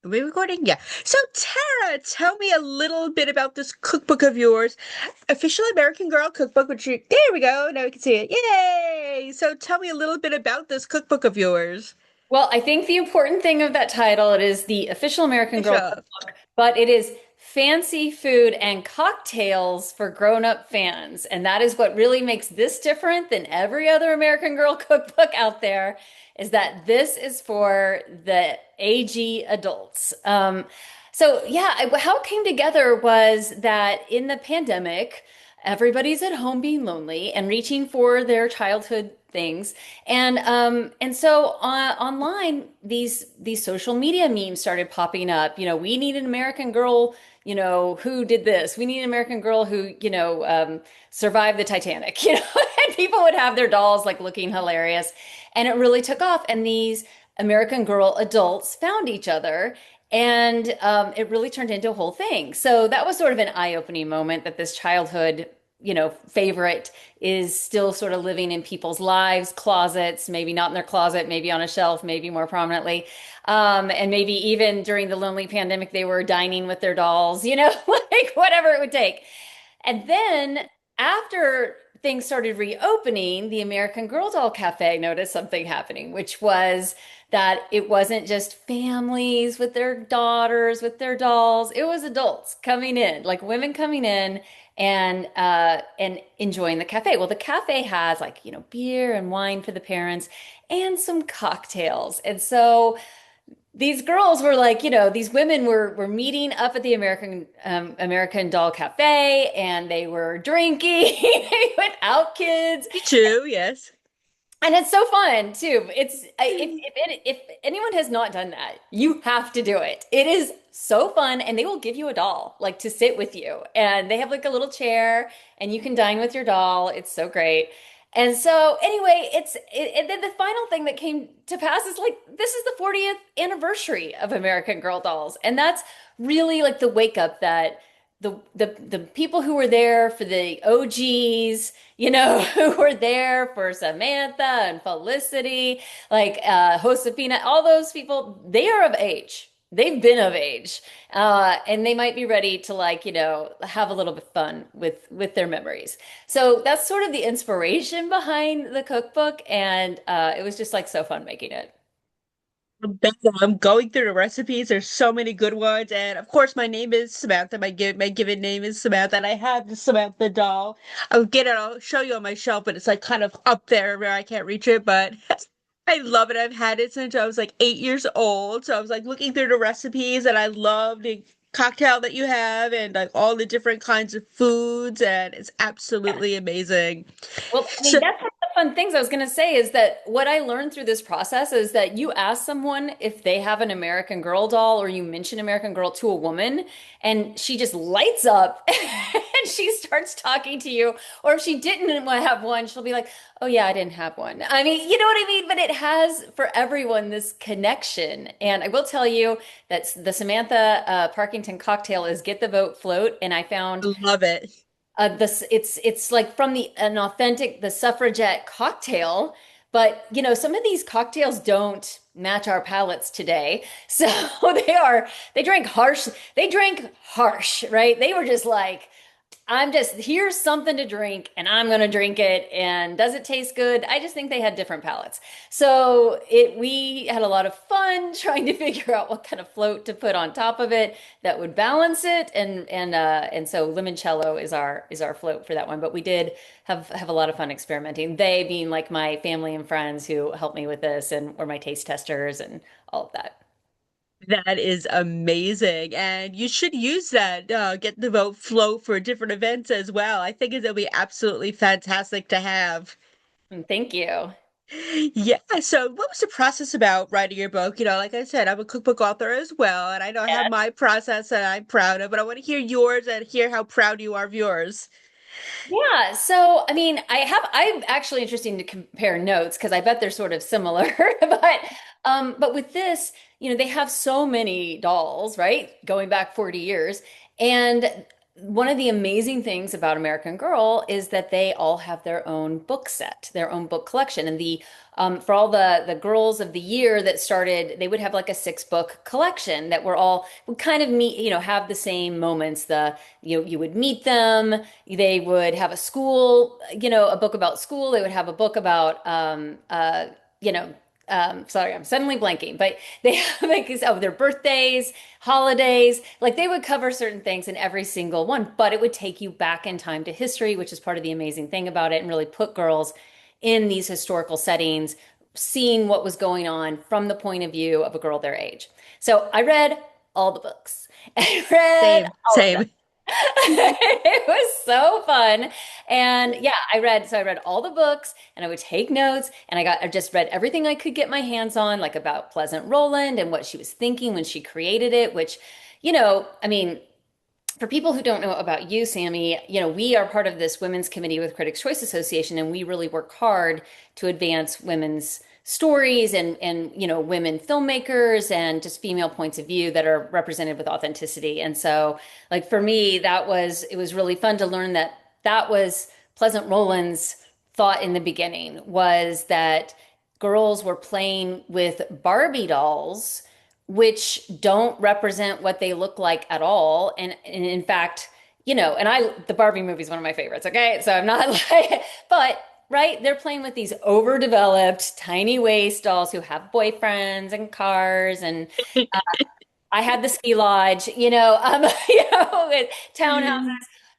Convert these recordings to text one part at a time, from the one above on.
Are we recording? Yeah. So, Tara, tell me a little bit about this cookbook of yours, Official American Girl Cookbook, there we go. Now we can see it. Yay! So, tell me a little bit about this cookbook of yours. Well, I think the important thing of that title, it is the official American Girl Official. Cookbook, but it is fancy food and cocktails for grown-up fans. And that is what really makes this different than every other American Girl cookbook out there, is that this is for the AG adults. So yeah, how it came together was that in the pandemic, everybody's at home being lonely and reaching for their childhood things. And so online, these social media memes started popping up. We need an American girl, who did this. We need an American girl who, survived the Titanic, and people would have their dolls like looking hilarious. And it really took off. And these American Girl adults found each other. And it really turned into a whole thing. So that was sort of an eye-opening moment that this childhood, favorite is still sort of living in people's lives, closets, maybe not in their closet, maybe on a shelf, maybe more prominently. And maybe even during the lonely pandemic, they were dining with their dolls, like whatever it would take. And then after things started reopening, the American Girl Doll Cafe noticed something happening, which was that it wasn't just families with their daughters, with their dolls. It was adults coming in, like women coming in and enjoying the cafe. Well, the cafe has like, beer and wine for the parents and some cocktails. And so these girls were like, these women were meeting up at the American Doll Cafe, and they were drinking without kids, Me too, yes. and it's so fun too. If anyone has not done that, you have to do it. It is so fun, and they will give you a doll like to sit with you, and they have like a little chair, and you can dine with your doll. It's so great. And so anyway, and then the final thing that came to pass is like this is the 40th anniversary of American Girl dolls, and that's really like the wake up that the people who were there for the OGs, who were there for Samantha and Felicity, like Josefina, all those people, they are of age. They've been of age, and they might be ready to like, have a little bit fun with their memories. So that's sort of the inspiration behind the cookbook, and it was just like so fun making it. I'm going through the recipes. There's so many good ones, and of course, my name is Samantha. My given name is Samantha, and I have the Samantha doll. I'll get it. I'll show you on my shelf, but it's like kind of up there where I can't reach it. But I love it. I've had it since I was like 8 years old. So I was like looking through the recipes, and I love the cocktail that you have, and like all the different kinds of foods, and it's absolutely amazing. Well, I mean, So that's one of the fun things I was going to say is that what I learned through this process is that you ask someone if they have an American Girl doll or you mention American Girl to a woman and she just lights up and she starts talking to you. Or if she didn't have one, she'll be like, oh, yeah, I didn't have one. I mean, you know what I mean? But it has for everyone this connection. And I will tell you that the Samantha Parkington cocktail is Get the Vote Float. And I found I love it. this it's like from the suffragette cocktail, but some of these cocktails don't match our palates today. So they drank harsh, right? They were just like, here's something to drink and I'm going to drink it. And does it taste good? I just think they had different palates. So we had a lot of fun trying to figure out what kind of float to put on top of it that would balance it. And so limoncello is our float for that one. But we did have a lot of fun experimenting. They being like my family and friends who helped me with this and were my taste testers and all of that. That is amazing. And you should use that, get the vote float for different events as well. I think it'll be absolutely fantastic to have. And thank you. Yeah. So what was the process about writing your book? Like I said, I'm a cookbook author as well, and I know I have my process that I'm proud of, but I want to hear yours and hear how proud you are of yours. Yeah, so I mean, I'm actually interested to compare notes because I bet they're sort of similar. But with this, they have so many dolls, right? Going back 40 years. And one of the amazing things about American Girl is that they all have their own book set, their own book collection. And the for all the girls of the year that started, they would have like a 6 book collection that were all would kind of meet, have the same moments. You would meet them, they would have a school, a book about school, they would have a book about you know, sorry, I'm suddenly blanking, but they have like their birthdays, holidays, like they would cover certain things in every single one, but it would take you back in time to history, which is part of the amazing thing about it, and really put girls in these historical settings, seeing what was going on from the point of view of a girl their age. So I read all the books. I read Same, all of them. same. It was so fun. And yeah, I read all the books and I would take notes and I just read everything I could get my hands on, like about Pleasant Rowland and what she was thinking when she created it, which, I mean, for people who don't know about you, Sammy, we are part of this Women's Committee with Critics' Choice Association, and we really work hard to advance women's stories and women filmmakers and just female points of view that are represented with authenticity. And so, like for me, it was really fun to learn that that was Pleasant Rowland's thought in the beginning was that girls were playing with Barbie dolls which don't represent what they look like at all. And in fact, the Barbie movie is one of my favorites. Okay. So I'm not like, but right, they're playing with these overdeveloped, tiny waist dolls who have boyfriends and cars. And I had the ski lodge, with townhouses,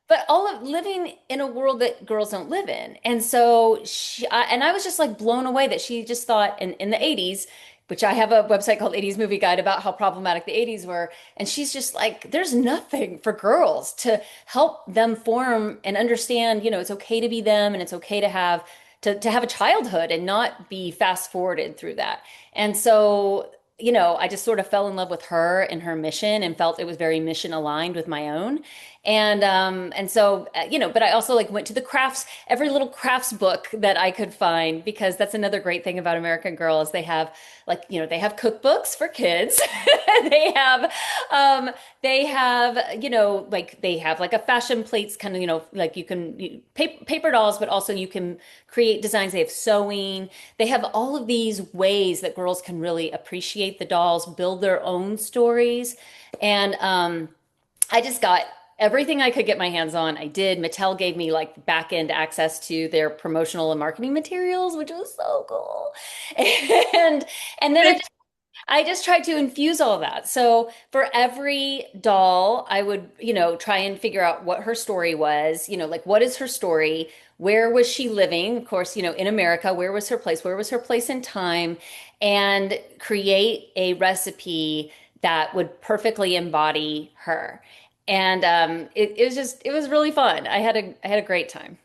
but all of living in a world that girls don't live in. And so and I was just like blown away that she just thought in the 80s, which I have a website called 80s Movie Guide about how problematic the 80s were. And she's just like, there's nothing for girls to help them form and understand, it's okay to be them and it's okay to have to have a childhood and not be fast forwarded through that. And so I just sort of fell in love with her and her mission and felt it was very mission aligned with my own. And so but I also like went to the crafts, every little crafts book that I could find because that's another great thing about American Girl is they have they have cookbooks for kids. they have they have like they have like a fashion plates kind of like paper dolls, but also you can create designs. They have sewing. They have all of these ways that girls can really appreciate the dolls, build their own stories. And I just got everything I could get my hands on. I did. Mattel gave me like back end access to their promotional and marketing materials, which was so cool. And and then I just tried to infuse all that. So for every doll, I would, try and figure out what her story was, like what is her story? Where was she living? Of course, in America, where was her place? Where was her place in time? And create a recipe that would perfectly embody her. And it was really fun. I had a great time.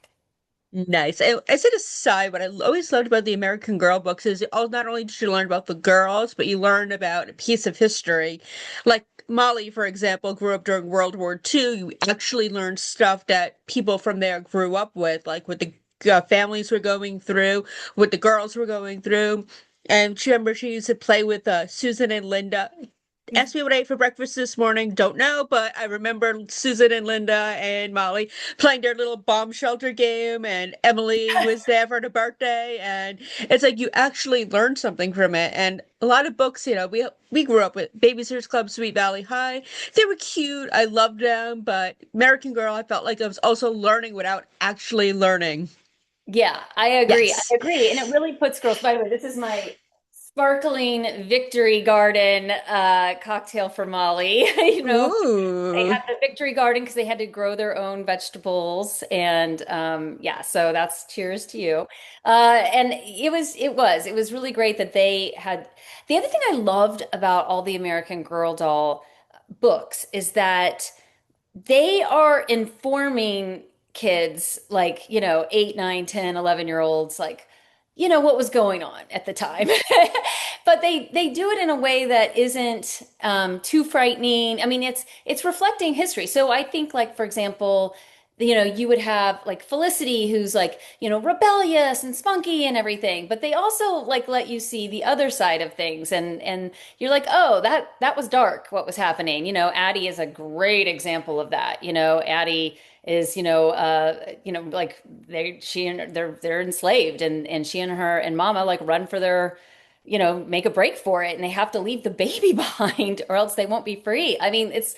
Nice. As an aside, what I always loved about the American Girl books is not only did you learn about the girls, but you learn about a piece of history. Like Molly, for example, grew up during World War II. You actually learned stuff that people from there grew up with, like what the families were going through, what the girls were going through. And she used to play with Susan and Linda. Asked me what I ate for breakfast this morning. Don't know, but I remember Susan and Linda and Molly playing their little bomb shelter game, and Emily was there for the birthday. And it's like you actually learned something from it. And a lot of books, we grew up with Babysitter's Club, Sweet Valley High. They were cute. I loved them, but American Girl, I felt like I was also learning without actually learning. Yeah, I agree. I Yes. agree. And it really puts girls, by the way, this is my sparkling Victory Garden cocktail for Molly. They Ooh. had the Victory Garden because they had to grow their own vegetables. And yeah, so that's cheers to you. And it was really great that they had. The other thing I loved about all the American Girl doll books is that they are informing kids like 8 9 10 11 year olds like what was going on at the time but they do it in a way that isn't too frightening. I mean it's reflecting history, so I think like for example you would have like Felicity, who's like, rebellious and spunky and everything, but they also like let you see the other side of things, and you're like, oh, that was dark, what was happening. Addie is a great example of that. Addie is, like they're enslaved, and she and her and Mama like run for their, make a break for it, and they have to leave the baby behind or else they won't be free. I mean, it's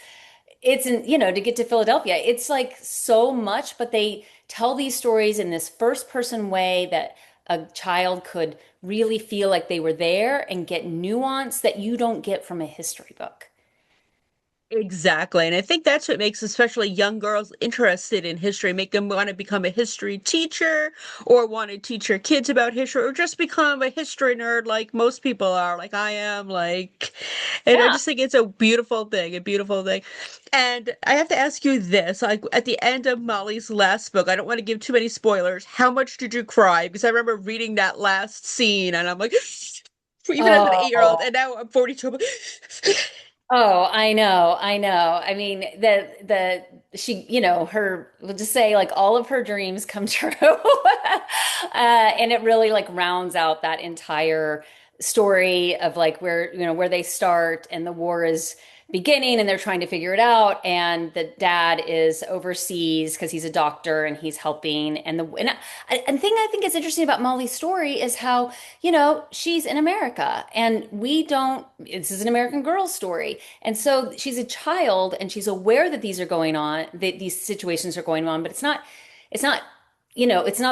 in, to get to Philadelphia. It's like so much, but they tell these stories in this first person way that a child could really feel like they were there and get nuance that you don't get from a history book. Exactly. And I think that's what makes especially young girls interested in history, make them want to become a history teacher or want to teach their kids about history or just become a history nerd like most people are, like I am, and I Yeah. just think it's a beautiful thing, a beautiful thing. And I have to ask you this, like at the end of Molly's last book, I don't want to give too many spoilers. How much did you cry? Because I remember reading that last scene and I'm like, even as an 8-year-old, Oh. and now I'm 42. Oh, I know, I know. I mean, she, her, we'll just say like all of her dreams come true. And it really like rounds out that entire story of like where they start and the war is beginning and they're trying to figure it out, and the dad is overseas because he's a doctor and he's helping, and thing I think is interesting about Molly's story is how, she's in America and we don't, this is an American girl story. And so she's a child and she's aware that these are going on, that these situations are going on, but it's not, it's not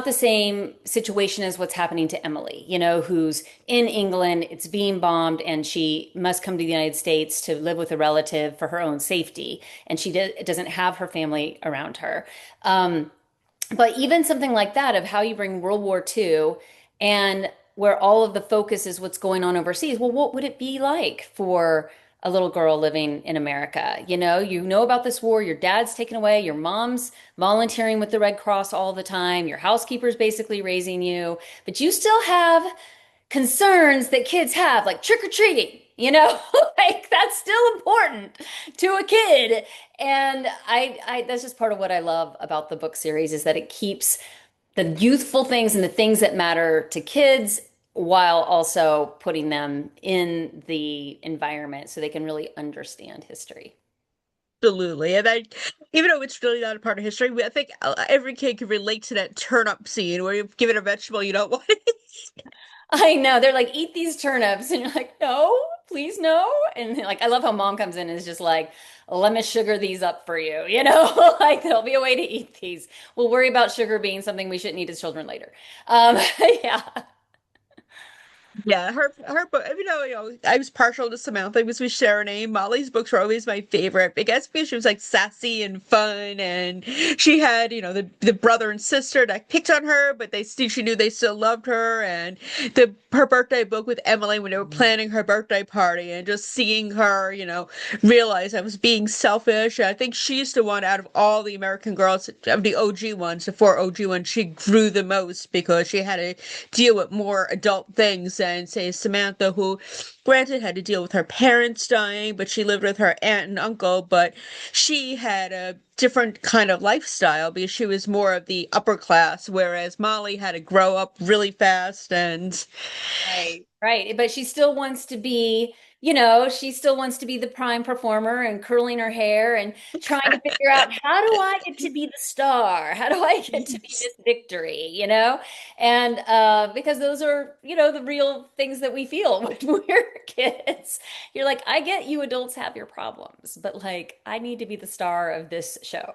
the same situation as what's happening to Emily, who's in England, it's being bombed, and she must come to the United States to live with a relative for her own safety. And doesn't have her family around her. Um, but even something like that of how you bring World War II and where all of the focus is what's going on overseas. Well, what would it be like for a little girl living in America? You know about this war, your dad's taken away, your mom's volunteering with the Red Cross all the time, your housekeeper's basically raising you, but you still have concerns that kids have, like trick or treating. Like that's still important to a kid. And that's just part of what I love about the book series is that it keeps the youthful things and the things that matter to kids while also putting them in the environment so they can really understand history. Absolutely. And even though it's really not a part of history, I think every kid can relate to that turnip scene where you give it a vegetable you don't want to eat. I know. They're like, eat these turnips. And you're like, no, please no. And like, I love how mom comes in and is just like, let me sugar these up for you. Like there'll be a way to eat these. We'll worry about sugar being something we shouldn't eat as children later. Yeah. Yeah, her book. I was partial to Samantha because we share a name. Molly's books were always my favorite. I guess because she was like sassy and fun, and she had the brother and sister that picked on her, but she knew they still loved her. And the her birthday book with Emily when they were planning her birthday party, and just seeing her, realize I was being selfish. I think she's the one out of all the American girls, of the OG ones, the four OG ones, she grew the most because she had to deal with more adult things than, say, Samantha, who, granted, had to deal with her parents dying, but she lived with her aunt and uncle, but she had a different kind of lifestyle because she was more of the upper class, whereas Molly had to grow up really fast and Right, right. But she still wants to be the prime performer and curling her hair and trying to figure out how do I get to be the star? How do I get to be Miss Victory? And because those are, the real things that we feel when we're kids. You're like, I get you adults have your problems, but like, I need to be the star of this show.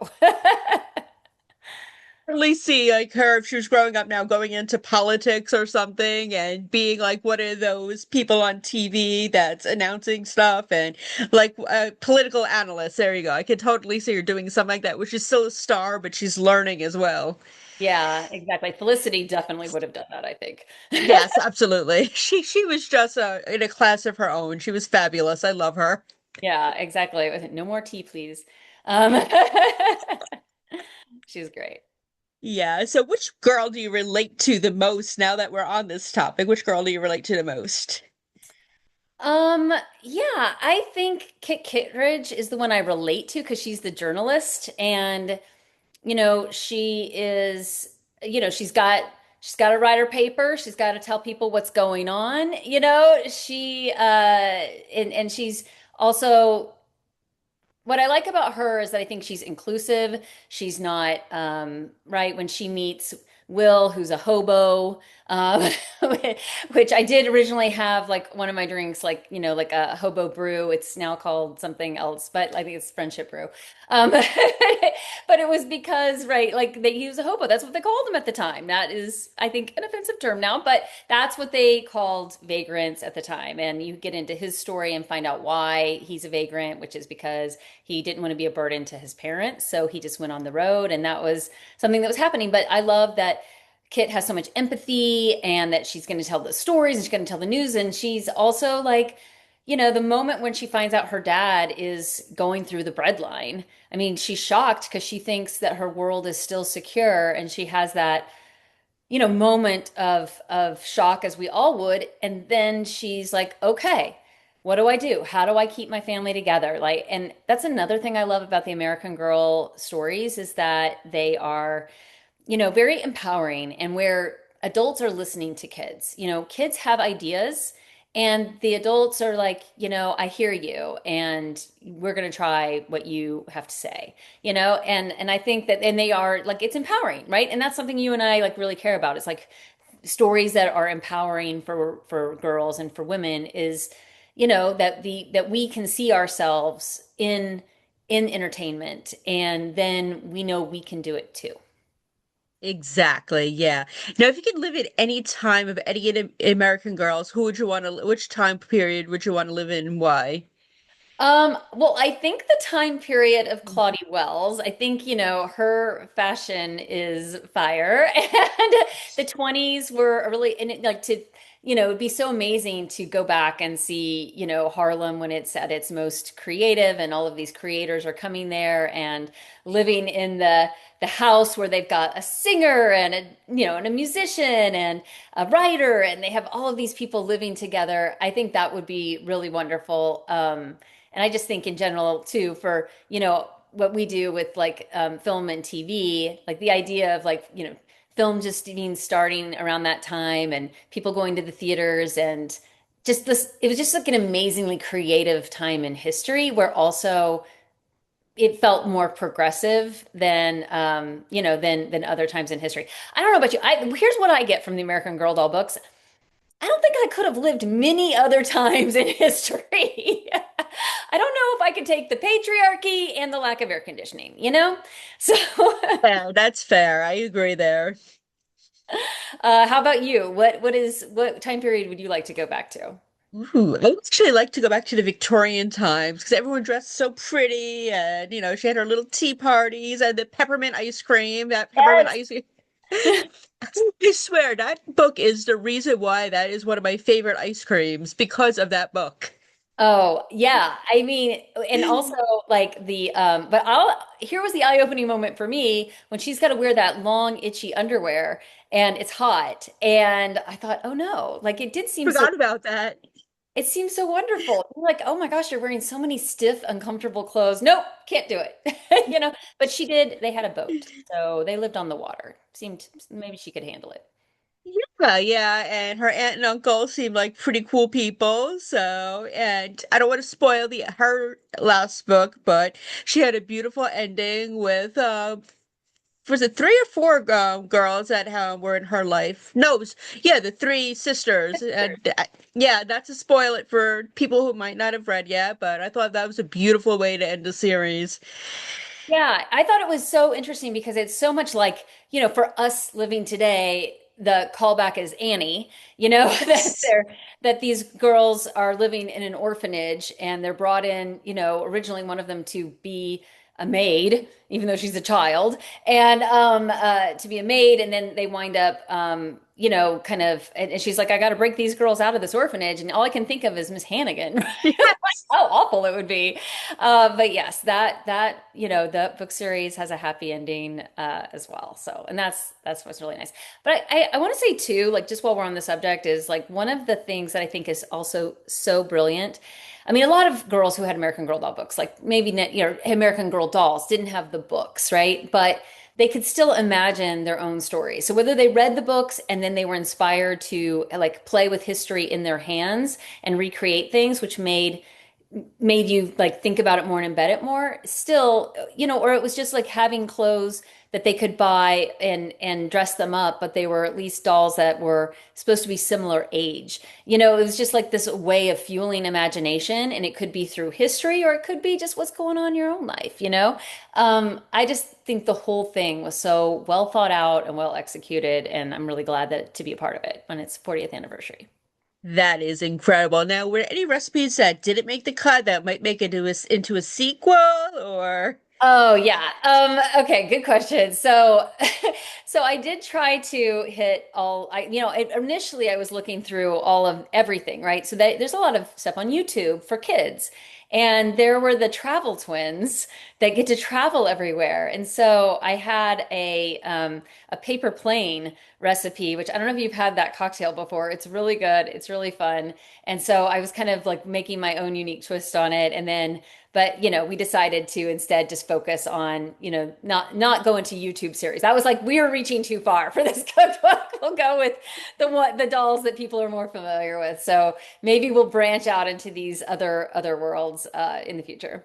really see like her if she was growing up now going into politics or something and being like one of those people on TV that's announcing stuff and like a political analyst. There you go. I could totally see her doing something like that, which is still a star, but she's learning as well. Yeah, exactly. Felicity definitely would have done that, I think. Yes, absolutely. She was just in a class of her own. She was fabulous. I love her. Yeah, exactly. No more tea, please. Um, she's great. Yeah. So which girl do you relate to the most now that we're on this topic? Which girl do you relate to the most? Um, yeah, I think Kit Kittredge is the one I relate to because she's the journalist, and she is, she's got to write her paper. She's got to tell people what's going on. And she's also what I like about her is that I think she's inclusive. She's not right when she meets Will, who's a hobo, um, which I did originally have like one of my drinks, like like a hobo brew. It's now called something else, but I think it's friendship brew. But it was because like he was a hobo. That's what they called him at the time. That is, I think, an offensive term now, but that's what they called vagrants at the time. And you get into his story and find out why he's a vagrant, which is because he didn't want to be a burden to his parents, so he just went on the road, and that was something that was happening. But I love that Kit has so much empathy and that she's going to tell the stories and she's going to tell the news. And she's also like, the moment when she finds out her dad is going through the breadline. I mean, she's shocked because she thinks that her world is still secure, and she has that moment of shock as we all would, and then she's like, okay, what do I do? How do I keep my family together? Like, and that's another thing I love about the American Girl stories is that they are, very empowering, and where adults are listening to kids. Kids have ideas, and the adults are like, I hear you, and we're going to try what you have to say, and I think that, and they are like, it's empowering, right? And that's something you and I like really care about. It's like stories that are empowering for girls and for women is, that we can see ourselves in entertainment, and then we know we can do it too. Exactly. Yeah. Now, if you could live at any time of any American Girls, who would you want to, which time period would you want to live in and why? Well, I think the time period of Claudie Wells, I think, her fashion is fire. And the 20s were a really, and it, like to, it'd be so amazing to go back and see, Harlem when it's at its most creative and all of these creators are coming there and living in the house where they've got a singer and and a musician and a writer, and they have all of these people living together. I think that would be really wonderful. And I just think in general too, for what we do with like film and TV, like the idea of like film just being starting around that time and people going to the theaters, and just this, it was just like an amazingly creative time in history where also it felt more progressive than than other times in history. I don't know about you. Here's what I get from the American Girl doll books. I don't think I could have lived many other times in history. I don't know if I could take the patriarchy and the lack of air conditioning. So, Yeah, that's fair. I agree there. how about you? What time period would you like to go back to? Ooh, I would actually like to go back to the Victorian times because everyone dressed so pretty, and she had her little tea parties and the peppermint ice cream. That peppermint Yes. ice cream. I swear that book is the reason why that is one of my favorite ice creams because of that book. Oh, yeah. I mean, and also like but here was the eye-opening moment for me when she's got to wear that long, itchy underwear and it's hot. And I thought, oh no, like Forgot about that. it seems so wonderful. You're like, oh my gosh, you're wearing so many stiff, uncomfortable clothes. Nope, can't do it. But she did, they had a boat. So they lived on the water. Seemed maybe she could handle it. Yeah, yeah, and her aunt and uncle seemed like pretty cool people. So, and I don't want to spoil the her last book, but she had a beautiful ending with was it three or four girls that were in her life? No, it was, yeah, the three sisters. And yeah, not to spoil it for people who might not have read yet, but I thought that was a beautiful way to end the series. Yeah, I thought it was so interesting because it's so much like, for us living today, the callback is Annie, Yes. that these girls are living in an orphanage and they're brought in, originally one of them to be a maid, even though she's a child, and to be a maid, and then they wind up kind of, and she's like, I got to break these girls out of this orphanage, and all I can think of is Miss Hannigan. How awful it would be. But yes, that the book series has a happy ending as well. So, and that's what's really nice. But I want to say too, like just while we're on the subject, is like one of the things that I think is also so brilliant. I mean, a lot of girls who had American Girl doll books, like maybe American Girl dolls, didn't have the books, right? But they could still imagine their own story. So whether they read the books and then they were inspired to like play with history in their hands and recreate things, which made you like think about it more and embed it more still, or it was just like having clothes that they could buy and dress them up, but they were at least dolls that were supposed to be similar age. It was just like this way of fueling imagination, and it could be through history or it could be just what's going on in your own life. I just think the whole thing was so well thought out and well executed, and I'm really glad that to be a part of it on its 40th anniversary. That is incredible. Now, were there any recipes that didn't make the cut that might make it into a sequel or? Oh yeah. Okay, good question. So so I did try to hit all initially I was looking through all of everything, right? So there's a lot of stuff on YouTube for kids. And there were the travel twins that get to travel everywhere. And so I had a paper plane recipe, which I don't know if you've had that cocktail before. It's really good. It's really fun. And so I was kind of like making my own unique twist on it. And then but we decided to instead just focus on not go into YouTube series. That was like we are reaching too far for this cookbook. We'll go with the dolls that people are more familiar with. So maybe we'll branch out into these other worlds in the future.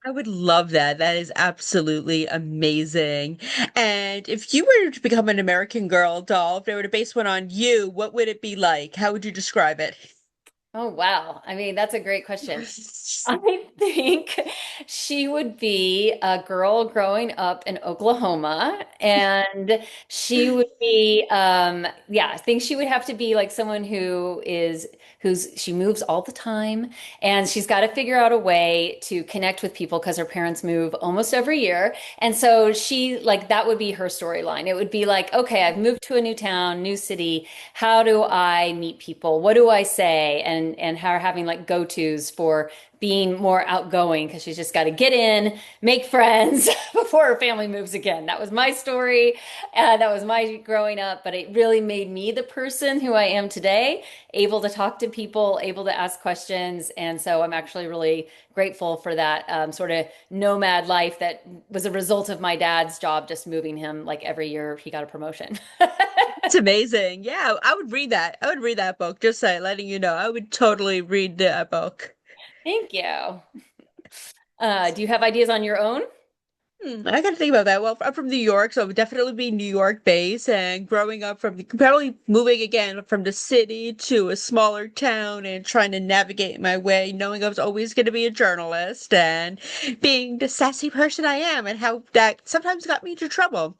I would love that. That is absolutely amazing. And if you were to become an American Girl doll, if they were to base one on you, what would it be like? How would you describe it? Oh, wow. I mean, that's a great question. I think she would be a girl growing up in Oklahoma, and she would be, yeah, I think she would have to be like someone she moves all the time, and she's got to figure out a way to connect with people because her parents move almost every year. And so like, that would be her storyline. It would be like, okay, I've moved to a new town, new city. How do I meet people? What do I say? And her having like go-tos for being more outgoing because she's just got to get in, make friends before her family moves again. That was my story. That was my growing up, but it really made me the person who I am today, able to talk to people, able to ask questions. And so I'm actually really grateful for that sort of nomad life that was a result of my dad's job, just moving him like every year he got a promotion. It's amazing. Yeah, I would read that. I would read that book. Just letting you know, I would totally read that book. Thank you. Do you have ideas on your own? I gotta think about that. Well, I'm from New York, so it would definitely be New York based. And growing up probably moving again from the city to a smaller town and trying to navigate my way, knowing I was always going to be a journalist and being the sassy person I am, and how that sometimes got me into trouble.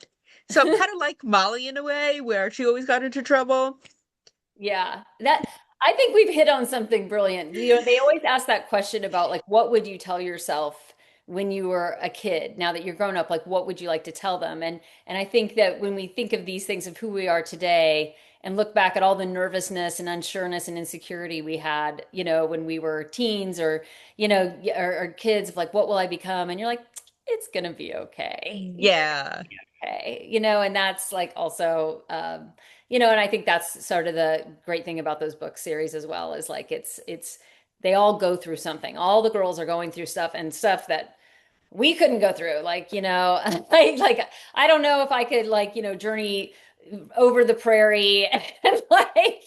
So I'm kind of like Molly in a way, where she always got into trouble. Yeah, that I think we've hit on something brilliant. They always ask that question about like what would you tell yourself when you were a kid? Now that you're grown up, like what would you like to tell them? And I think that when we think of these things of who we are today and look back at all the nervousness and unsureness and insecurity we had, when we were teens or or kids of like what will I become? And you're like, it's gonna be okay. Yeah. Okay, and that's like also and I think that's sort of the great thing about those book series as well is like it's they all go through something. All the girls are going through stuff and stuff that we couldn't go through. Like, I don't know if I could like, journey over the prairie and like,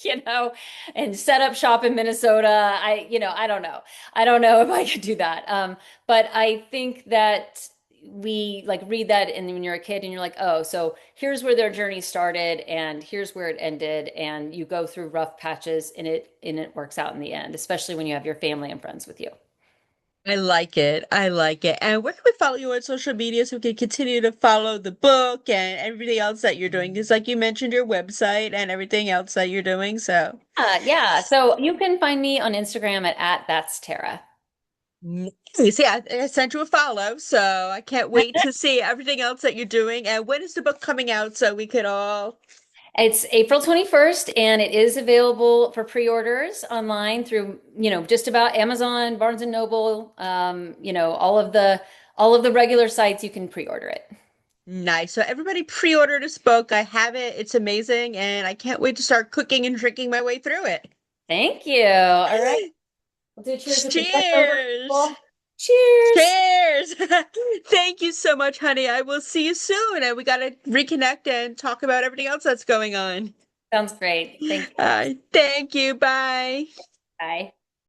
and set up shop in Minnesota. I don't know. I don't know if I could do that. But I think that we like read that and when you're a kid and you're like, oh, so here's where their journey started and here's where it ended. And you go through rough patches and it works out in the end, especially when you have your family and friends with you. I like it. I like it. And where can we follow you on social media so we can continue to follow the book and everything else that you're doing? Because, like you mentioned, your website and everything else that you're doing. So, Yeah. So you can find me on Instagram at that's Tara. nice. Yeah, I sent you a follow. So, I can't wait to see everything else that you're doing. And when is the book coming out so we could all. It's April 21st and it is available for pre-orders online through, just about Amazon, Barnes and Noble, all of the regular sites you can pre-order it. Nice. So, everybody pre order this book. I have it. It's amazing. And I can't wait to start cooking and drinking my way through it. Thank you. All right. We'll do cheers with the best over Cheers. people. Cheers. Cheers! Thank you so much, honey. I will see you soon, and we gotta reconnect and talk about everything else that's going on. Sounds great. Thank you. Thank you. Bye. Bye.